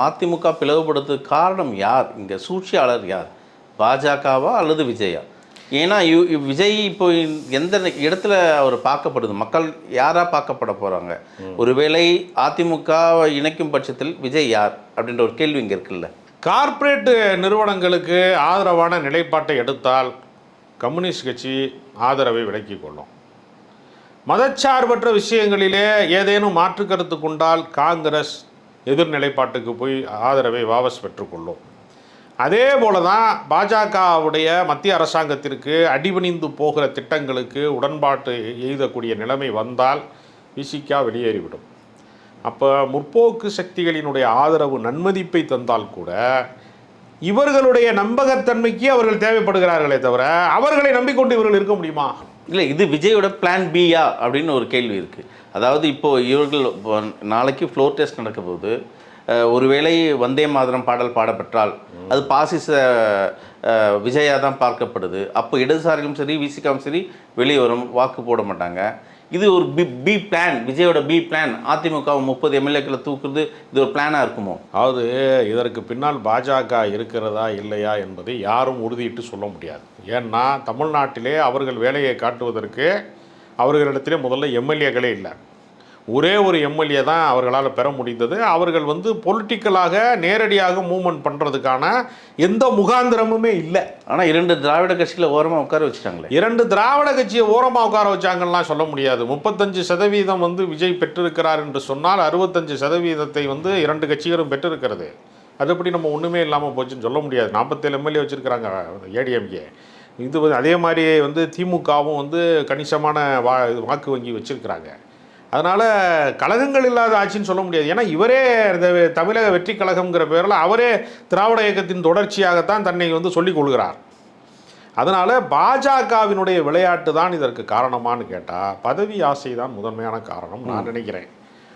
அதிமுக பிளவுபடுறதுக்கு காரணம் யார்? இங்கே சூழ்ச்சியாளர் யார்? பாஜகவா அல்லது விஜயா? ஏன்னா விஜய் இப்போ எந்த இடத்துல அவர் பார்க்கப்படுது? மக்கள் யாராக பார்க்கப்பட போகிறாங்க? ஒருவேளை அதிமுக இணைக்கும் பட்சத்தில் விஜய் யார் அப்படின்ற ஒரு கேள்வி இங்கே இருக்குல்ல. கார்ப்பரேட் நிறுவனங்களுக்கு ஆதரவான நிலைப்பாட்டை எடுத்தால் கம்யூனிஸ்ட் கட்சி ஆதரவை விலக்கிக் கொள்ளும். மதச்சார்பற்ற விஷயங்களிலே ஏதேனும் மாற்று கருத்து கொண்டால் காங்கிரஸ் எதிர்நிலைப்பாட்டுக்கு போய் ஆதரவை வாபஸ் பெற்றுக்கொள்ளும். அதே போல தான் பாஜகவுடைய மத்திய அரசாங்கத்திற்கு அடிபணிந்து போகிற திட்டங்களுக்கு உடன்பாட்டு எழுதக்கூடிய நிலைமை வந்தால் விசிகா வெளியேறிவிடும். அப்போ முற்போக்கு சக்திகளினுடைய ஆதரவு நன்மதிப்பை தந்தால் கூட இவர்களுடைய நம்பகத்தன்மைக்கு அவர்கள் தேவைப்படுகிறார்களே தவிர அவர்களை நம்பிக்கொண்டு இவர்கள் இருக்க முடியுமா? இல்லை, இது விஜயோட பிளான் பியா அப்படின்னு ஒரு கேள்வி இருக்குது. அதாவது இப்போது இவர்கள் நாளைக்கு ஃப்ளோர் டெஸ்ட் நடக்க போது ஒருவேளை வந்தே மாதரம் பாடல் பாடப்பெற்றால் அது பாசிச விஜயா தான் பார்க்கப்படுது. அப்போ இடதுசாரிலும் சரி விசிகாவும் சரி வெளியே வரும், வாக்கு போட மாட்டாங்க. இது ஒரு பி பிளான், விஜயோட பி பிளான். அதிமுக 30 எம்எல்ஏக்களை தூக்குறது இது ஒரு பிளானாக இருக்குமோ? அதாவது இதற்கு பின்னால் பாஜக இருக்கிறதா இல்லையா என்பதை யாரும் உறுதியிட்டு சொல்ல முடியாது. ஏன்னா தமிழ்நாட்டிலே அவர்கள் வேலையை காட்டுவதற்கு அவர்களிடத்திலே முதல்ல எம்எல்ஏக்களே இல்லை. ஒரே ஒரு எம்எல்ஏ தான் அவர்களால் பெற முடிந்தது. அவர்கள் பொலிட்டிக்கலாக நேரடியாக மூவ்மெண்ட் பண்ணுறதுக்கான எந்த முகாந்திரமுமே இல்லை. ஆனால் 2 திராவிட கட்சியில் ஓரமாக உட்கார வச்சுட்டாங்களே. 2 திராவிட கட்சியை ஓரமாக உட்கார வச்சாங்கலாம் சொல்ல முடியாது. 35% விஜய் பெற்றிருக்கிறார் என்று சொன்னால் 65% 2 கட்சிகளும் பெற்றிருக்கிறது. அதுபடி நம்ம ஒன்றுமே இல்லாமல் போச்சுன்னு சொல்ல முடியாது. 47 எம்எல்ஏ வச்சுருக்கிறாங்க ஏடிஎம்கே. இது அதே மாதிரி திமுகவும் கணிசமான வாக்கு வங்கி வச்சுருக்கிறாங்க. அதனால் கழகங்கள் இல்லாத ஆட்சின்னு சொல்ல முடியாது. ஏன்னா இவரே தமிழக வெற்றி கழகம்ங்கிற பேரில் அவரே திராவிட இயக்கத்தின் தொடர்ச்சியாகத்தான் தன்னை சொல்லிக் கொள்கிறார். அதனால் பாஜகவினுடைய விளையாட்டு தான் இதற்கு காரணமானு கேட்டால் பதவி ஆசை தான் முதன்மையான காரணம் நான் நினைக்கிறேன்.